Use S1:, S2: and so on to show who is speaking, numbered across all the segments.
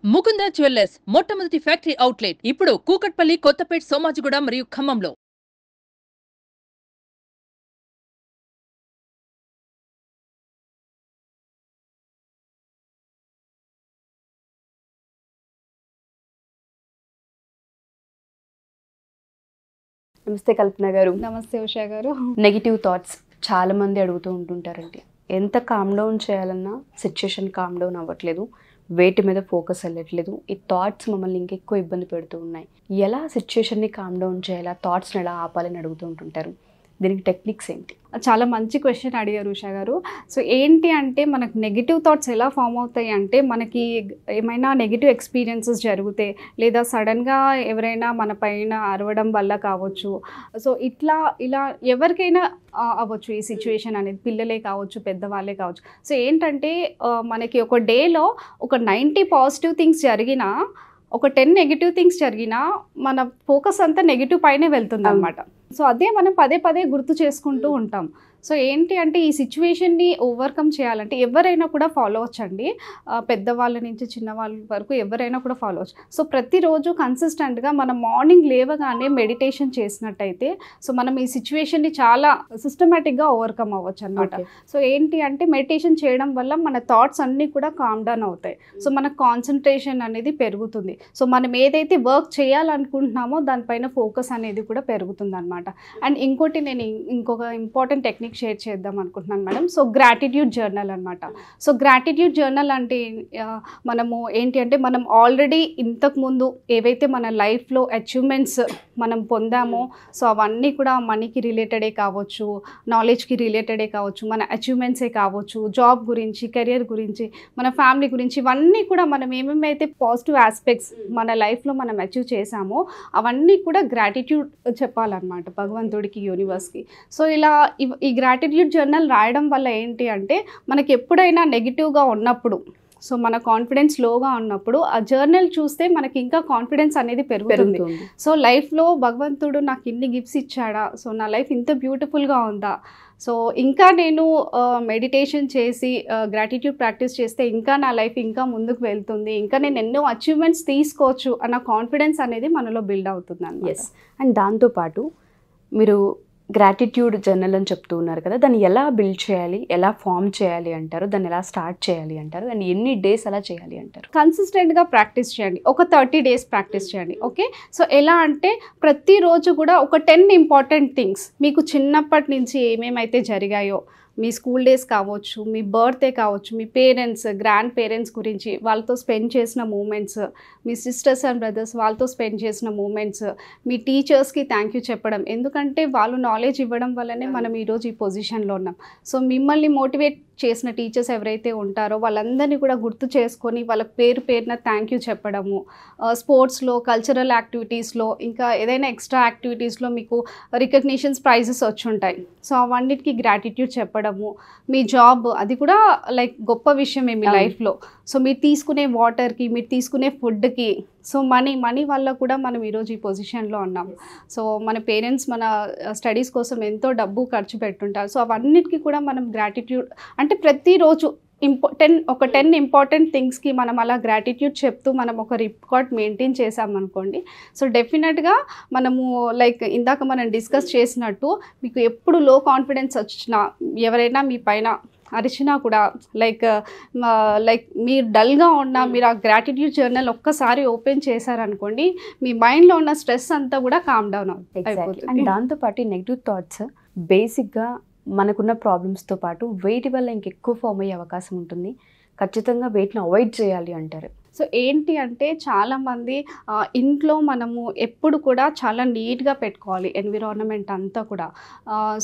S1: Mukunda jewellers మొట్టమొదటి factory outlet ఇప్పుడు కూకట్పల్లి, కొత్తపేట్, సోమాజిగూడ మరియు ఖమ్మంలో.
S2: నమస్తే కల్పన గారు.
S3: నమస్తే ఉషా గారు.
S2: నెగిటివ్ థాట్స్ చాలా మంది అడుగుతూ ఉంటుంటారండి. ఎంత కామ్ డౌన్ చేయాలన్నా సిచ్యుయేషన్ కామ్ డౌన్ అవ్వట్లేదు, వేటి మీద ఫోకస్ వెళ్ళట్లేదు, ఈ థాట్స్ మమ్మల్ని ఇంకెక్కువ ఇబ్బంది పెడుతూ ఉన్నాయి. ఎలా సిచ్యుయేషన్ని కామ్ డౌన్ చేయాలా, థాట్స్ని ఎలా ఆపాలని అడుగుతూ ఉంటుంటారు. దీనికి టెక్నిక్స్ ఏంటి?
S3: చాలా మంచి క్వశ్చన్ అడిగారు ఉషా గారు. సో ఏంటి అంటే మనకు నెగిటివ్ థాట్స్ ఎలా ఫామ్ అవుతాయి అంటే, మనకి ఏమైనా నెగిటివ్ ఎక్స్పీరియన్సెస్ జరిగితే, లేదా సడన్గా ఎవరైనా మన పైన అరవడం వల్ల కావచ్చు. సో ఇలా ఎవరికైనా అవ్వచ్చు ఈ సిచ్యువేషన్ అనేది. పిల్లలే కావచ్చు, పెద్దవాళ్ళే కావచ్చు. సో ఏంటంటే మనకి ఒక డేలో ఒక 90 పాజిటివ్ థింగ్స్ జరిగినా, ఒక 10 నెగిటివ్ థింగ్స్ జరిగినా మన ఫోకస్ అంతా నెగిటివ్ పైనే వెళ్తుంది అనమాట. సో అదే మనం పదే పదే గుర్తు చేసుకుంటూ ఉంటాం. సో ఏంటి అంటే ఈ సిచ్యువేషన్ని ఓవర్కమ్ చేయాలంటే ఎవరైనా కూడా ఫాలో అవ్వచ్చండి. పెద్దవాళ్ళ నుంచి చిన్నవాళ్ళ వరకు ఎవరైనా కూడా ఫాలో అవ్వచ్చు. సో ప్రతిరోజు కన్సిస్టెంట్గా మనం మార్నింగ్ లేవగానే మెడిటేషన్ చేసినట్టయితే సో మనం ఈ సిచ్యువేషన్ని చాలా సిస్టమేటిక్గా ఓవర్కమ్ అవ్వచ్చు అనమాట. సో ఏంటి అంటే మెడిటేషన్ చేయడం వల్ల మన థాట్స్ అన్నీ కూడా కామ్ డౌన్ అవుతాయి. సో మన కాన్సన్ట్రేషన్ అనేది పెరుగుతుంది. సో మనం ఏదైతే వర్క్ చేయాలనుకుంటున్నామో దానిపైన ఫోకస్ అనేది కూడా పెరుగుతుంది అనమాట. అండ్ ఇంకోటి నేను ఇంకొక ఇంపార్టెంట్ టెక్నిక్ షేర్ చేద్దాం అనుకుంటున్నాను మేడం. సో గ్రాటిట్యూడ్ జర్నల్ అనమాట. సో గ్రాటిట్యూడ్ జర్నల్ అంటే మనము ఏంటి అంటే మనం ఆల్రెడీ ఇంతకుముందు ఏవైతే మన లైఫ్లో అచీవ్మెంట్స్ మనం పొందామో సో అవన్నీ కూడా మనీకి రిలేటెడే కావచ్చు, నాలెడ్జ్కి రిలేటెడే కావచ్చు, మన అచీవ్మెంట్సే కావచ్చు, జాబ్ గురించి, కెరియర్ గురించి, మన ఫ్యామిలీ గురించి, ఇవన్నీ కూడా మనం ఏమేమైతే పాజిటివ్ ఆస్పెక్ట్స్ మన లైఫ్లో మనం అచీవ్ చేసామో అవన్నీ కూడా గ్రాటిట్యూడ్ చెప్పాలన్నమాట భగవంతుడికి, యూనివర్స్కి. సో ఇలా ఈ గ్రాటిట్యూడ్ జర్నల్ రాయడం వల్ల ఏంటి అంటే మనకి ఎప్పుడైనా నెగిటివ్గా ఉన్నప్పుడు, సో మన కాన్ఫిడెన్స్ లోగా ఉన్నప్పుడు ఆ జర్నల్ చూస్తే మనకి ఇంకా కాన్ఫిడెన్స్ అనేది పెరుగుతుంది. సో లైఫ్లో భగవంతుడు నాకు ఇన్ని గిఫ్ట్స్ ఇచ్చాడా, సో నా లైఫ్ ఇంత బ్యూటిఫుల్గా ఉందా, సో ఇంకా నేను మెడిటేషన్ చేసి గ్రాటిట్యూడ్ ప్రాక్టీస్ చేస్తే ఇంకా నా లైఫ్ ఇంకా ముందుకు వెళ్తుంది, ఇంకా నేను ఎన్నో అచీవ్మెంట్స్ తీసుకోవచ్చు అన్న కాన్ఫిడెన్స్ అనేది మనలో బిల్డ్ అవుతుంది అన్నమాట.
S2: అండ్ దాంతోపాటు మీరు గ్రాటిట్యూడ్ జర్నల్ అని చెప్తూ ఉన్నారు కదా, దాన్ని ఎలా బిల్డ్ చేయాలి, ఎలా ఫామ్ చేయాలి అంటారు, దాన్ని ఎలా స్టార్ట్ చేయాలి అంటారు, అండ్ ఎన్ని డేస్ అలా చేయాలి అంటారు?
S3: కన్సిస్టెంట్గా ప్రాక్టీస్ చేయండి. ఒక 30 days ప్రాక్టీస్ చేయండి. ఓకే, సో ఎలా అంటే ప్రతిరోజు కూడా ఒక 10 ఇంపార్టెంట్ థింగ్స్ మీకు చిన్నప్పటి నుంచి ఏమేమైతే జరిగాయో, మీ స్కూల్ డేస్ కావచ్చు, మీ బర్త్డే కావచ్చు, మీ పేరెంట్స్, గ్రాండ్ పేరెంట్స్ గురించి వాళ్ళతో స్పెండ్ చేసిన మూమెంట్స్, మీ సిస్టర్స్ అండ్ బ్రదర్స్ వాళ్ళతో స్పెండ్ చేసిన మూమెంట్స్, మీ టీచర్స్కి థ్యాంక్ యూ చెప్పడం. ఎందుకంటే వాళ్ళు నాలెడ్జ్ ఇవ్వడం వల్లనే మనం ఈరోజు ఈ పొజిషన్లో ఉన్నాం. సో మిమ్మల్ని మోటివేట్ చేసిన టీచర్స్ ఎవరైతే ఉంటారో వాళ్ళందరినీ కూడా గుర్తు చేసుకొని వాళ్ళకి పేరున థ్యాంక్ యూ చెప్పడము. స్పోర్ట్స్లో, కల్చరల్ యాక్టివిటీస్లో, ఇంకా ఏదైనా ఎక్స్ట్రా యాక్టివిటీస్లో మీకు రికగ్నిషన్స్, ప్రైజెస్ వచ్చి ఉంటాయి. సో అవన్నిటికీ గ్రాటిట్యూడ్ చెప్పడము. మీ జాబ్, అది కూడా లైక్ గొప్ప విషయమే మీ లైఫ్లో. సో మీరు తీసుకునే వాటర్కి, మీరు తీసుకునే ఫుడ్కి, సో మనీ వల్ల కూడా మనం ఈరోజు ఈ పొజిషన్లో ఉన్నాం. సో మన పేరెంట్స్ మన స్టడీస్ కోసం ఎంతో డబ్బు ఖర్చు పెట్టుంటారు. సో అవన్నిటికీ కూడా మనం గ్రాటిట్యూడ్ అంటే ప్రతిరోజు ఒక 10 ఇంపార్టెంట్ థింగ్స్కి మనం అలా గ్రాటిట్యూడ్ చెప్తూ మనం ఒక రికార్డ్ మెయింటైన్ చేసామనుకోండి, సో డెఫినెట్గా మనము లైక్ ఇందాక మనం డిస్కస్ చేసినట్టు మీకు ఎప్పుడు లో కాన్ఫిడెన్స్ వచ్చినా, ఎవరైనా మీ పైన అరిచినా కూడా లైక్ మీరు డల్గా ఉన్నా మీరు ఆ గ్రాటిట్యూడ్ జర్నల్ ఒక్కసారి ఓపెన్ చేశారనుకోండి, మీ మైండ్లో ఉన్న స్ట్రెస్ అంతా కూడా కామ్ డౌన్ అవుతుంది.
S2: అండ్ దాంతోపాటు నెగిటివ్ థాట్స్ బేసిక్గా మనకున్న ప్రాబ్లమ్స్తో పాటు వెయిట్ వల్ల ఇంకెక్కువ ఫామ్ అయ్యే అవకాశం ఉంటుంది. ఖచ్చితంగా వెయిట్ని అవాయిడ్ చేయాలి అంటారు.
S3: సో ఏంటి అంటే చాలామంది ఇంట్లో మనము ఎప్పుడు కూడా చాలా నీట్గా పెట్టుకోవాలి ఎన్విరాన్మెంట్ అంతా కూడా.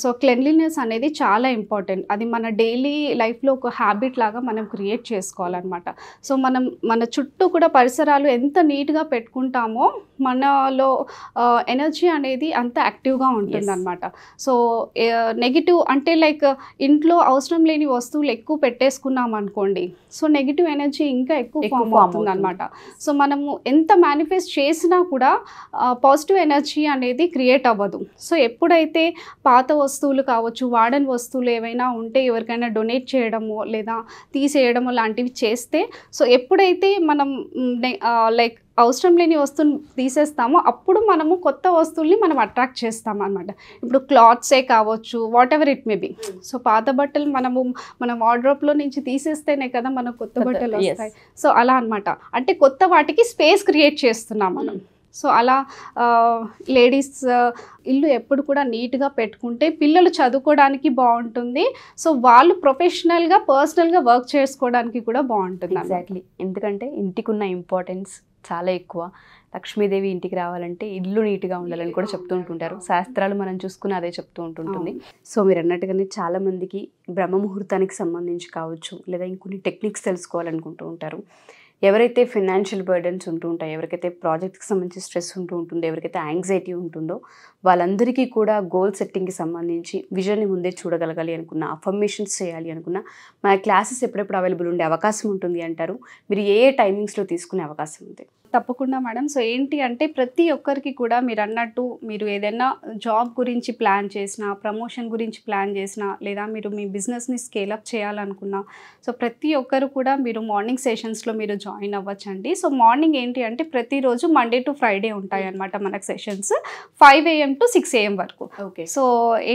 S3: సో క్లెన్లీనెస్ అనేది చాలా ఇంపార్టెంట్. అది మన డైలీ లైఫ్లో ఒక హ్యాబిట్ లాగా మనం క్రియేట్ చేసుకోవాలన్నమాట. సో మన చుట్టూ కూడా పరిసరాలు ఎంత నీట్గా పెట్టుకుంటామో మనలో ఎనర్జీ అనేది అంత యాక్టివ్గా ఉంటుంది అనమాట. సో నెగిటివ్ అంటే లైక్ ఇంట్లో అవసరం లేని వస్తువులు ఎక్కువ పెట్టేసుకున్నాం అనుకోండి, సో నెగిటివ్ ఎనర్జీ ఇంకా ఎక్కువ ఫామ్ అవుతుంది అవుతుంది అనమాట. సో మనము ఎంత మేనిఫెస్ట్ చేసినా కూడా పాజిటివ్ ఎనర్జీ అనేది క్రియేట్ అవ్వదు. సో ఎప్పుడైతే పాత వస్తువులు కావచ్చు, వాడని వస్తువులు ఏవైనా ఉంటే ఎవరికైనా డొనేట్ చేయడము లేదా తీసేయడము లాంటివి చేస్తే, సో ఎప్పుడైతే మనం లైక్ అవసరం లేని వస్తువుని తీసేస్తామో అప్పుడు మనము కొత్త వస్తువుల్ని మనం అట్రాక్ట్ చేస్తాం అనమాట. ఇప్పుడు క్లాత్సే కావచ్చు, what ever it may be. So పాత బట్టలు మనము మన వార్డ్రోబ్లో నుంచి తీసేస్తేనే కదా మనకు కొత్త బట్టలు వస్తాయి. సో అలా అనమాట. అంటే కొత్త వాటికి స్పేస్ క్రియేట్ చేస్తున్నాం మనం. సో అలా లేడీస్ ఇల్లు ఎప్పుడు కూడా నీట్గా పెట్టుకుంటే పిల్లలు చదువుకోవడానికి బాగుంటుంది. సో వాళ్ళు ప్రొఫెషనల్గా పర్సనల్గా వర్క్ చేసుకోవడానికి కూడా బాగుంటుంది.
S2: ఎగ్జాక్ట్లీ. ఎందుకంటే ఇంటికి ఉన్న ఇంపార్టెన్స్ చాలా ఎక్కువ. లక్ష్మీదేవి ఇంటికి రావాలంటే ఇల్లు నీట్గా ఉండాలని కూడా చెప్తూ ఉంటుంటారు. శాస్త్రాలు మనం చూసుకుని అదే చెప్తూ ఉంటుంటుంది. సో మీరు అన్నట్టుగానే చాలామందికి బ్రహ్మ ముహూర్తానికి సంబంధించి కావచ్చు లేదా ఇంకొన్ని టెక్నిక్స్ తెలుసుకోవాలనుకుంటూ ఉంటారు. ఎవరైతే ఫినాన్షియల్ బర్డన్స్ ఉంటూ ఉంటాయి, ఎవరికైతే ప్రాజెక్ట్కి సంబంధించి స్ట్రెస్ ఉంటూ ఉంటుందో, ఎవరికైతే యాంగ్జైటీ ఉంటుందో వాళ్ళందరికీ కూడా గోల్ సెట్టింగ్కి సంబంధించి విజన్ని ముందే చూడగలగాలి అనుకున్న, అఫర్మేషన్స్ చేయాలి అనుకున్న మన క్లాసెస్ ఎప్పుడెప్పుడు అవైలబుల్ ఉండే అవకాశం ఉంటుంది అంటారు? మీరు ఏ టైమింగ్స్లో తీసుకునే అవకాశం ఉంది?
S3: తప్పకుండా మేడం. సో ఏంటి అంటే ప్రతి ఒక్కరికి కూడా మీరు అన్నట్టు మీరు ఏదైనా జాబ్ గురించి ప్లాన్ చేసినా, ప్రమోషన్ గురించి ప్లాన్ చేసినా, లేదా మీరు మీ బిజినెస్ని స్కేలప్ చేయాలనుకున్నా, సో ప్రతి ఒక్కరు కూడా మీరు మార్నింగ్ సెషన్స్లో మీరు జాయిన్ అవ్వచ్చండి. సో మార్నింగ్ ఏంటి అంటే ప్రతిరోజు మండే టు ఫ్రైడే ఉంటాయి అన్నమాట మనకు సెషన్స్ 5 AM to 6 AM వరకు.
S2: ఓకే.
S3: సో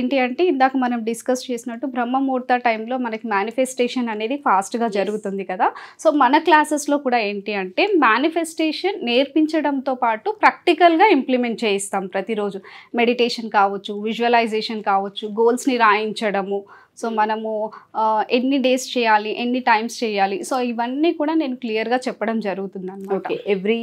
S3: ఏంటి అంటే ఇందాక మనం డిస్కస్ చేసినట్టు బ్రహ్మ ముహూర్త టైంలో మనకి మేనిఫెస్టేషన్ అనేది ఫాస్ట్గా జరుగుతుంది కదా. సో మన క్లాసెస్లో కూడా ఏంటి అంటే మేనిఫెస్టేషన్ నేర్పించడంతో పాటు ప్రాక్టికల్గా ఇంప్లిమెంట్ చేయిస్తాం ప్రతిరోజు. మెడిటేషన్ కావచ్చు, విజువలైజేషన్ కావచ్చు, గోల్స్ని రాయించడము, సో మనము ఎన్ని డేస్ చేయాలి, ఎన్ని టైమ్స్ చేయాలి, సో ఇవన్నీ కూడా నేను క్లియర్గా చెప్పడం జరుగుతుంది అనమాట.
S2: ఓకే. ఎవ్రీ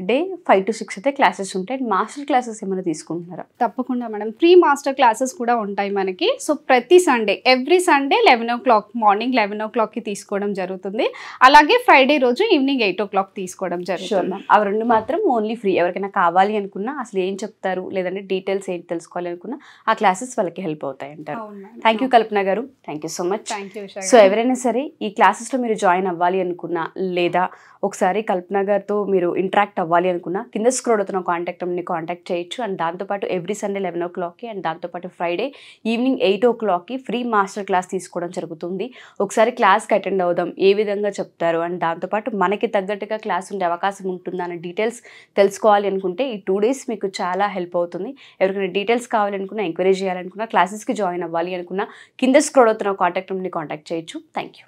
S2: డే 5 to 6 అయితే క్లాసెస్ ఉంటాయి. మాస్టర్ క్లాసెస్ ఏమైనా తీసుకుంటున్నారా?
S3: తప్పకుండా మేడం. ప్రీ మాస్టర్ క్లాసెస్ కూడా ఉంటాయి మనకి. సో ప్రతి Sunday, every Sunday 11 o'clock, morning 11 o'clockకి తీసుకోవడం జరుగుతుంది. అలాగే ఫ్రైడే రోజు ఈవినింగ్ 8 o'clock తీసుకోవడం జరుగుతుంది.
S2: అవి రెండు మాత్రం ఓన్లీ ఫ్రీ. ఎవరికైనా కావాలి అనుకున్నా, అసలు ఏం చెప్తారు లేదంటే డీటెయిల్స్ ఏంటి తెలుసుకోవాలి అనుకున్నా ఆ క్లాసెస్ వాళ్ళకి హెల్ప్ అవుతాయి అంటారు. థ్యాంక్ యూ కల్పన గారు. Thank you so much.
S3: Thank you.
S2: So ఎవరైనా సరే ఈ క్లాసెస్లో మీరు జాయిన్ అవ్వాలి అనుకున్నా లేదా ఒకసారి కల్పన గారితో మీరు ఇంటరాక్ట్ అవ్వాలి అనుకున్నా కింద స్క్రోల్ అవుతున్న కాంటాక్ట్ నెంబర్ని కాంటాక్ట్ చేయొచ్చు. అండ్ దాంతోపాటు ఎవ్రీ సండే 11 o'clockకి అండ్ దాంతోపాటు ఫ్రైడే ఈవినింగ్ 8 o'clockకి ఫ్రీ మాస్టర్ క్లాస్ తీసుకోవడం జరుగుతుంది. ఒకసారి క్లాస్కి అటెండ్ అవుదాం, ఏ విధంగా చెప్తారు అండ్ దాంతోపాటు మనకి తగ్గట్టుగా క్లాస్ ఉండే అవకాశం ఉంటుందా అనే డీటెయిల్స్ తెలుసుకోవాలి అనుకుంటే ఈ 2 days మీకు చాలా హెల్ప్ అవుతుంది. ఎవరికైనా డీటెయిల్స్ కావాలనుకున్నా, ఎంక్వైరీ చేయాలనుకున్నా, క్లాసెస్కి జాయిన్ అవ్వాలి అనుకున్నా కింద స్క్రోల్ అవుతున్న కాంటాక్ట్ నెంబర్ని కాంటాక్ట్ చేయొచ్చు. Thank you.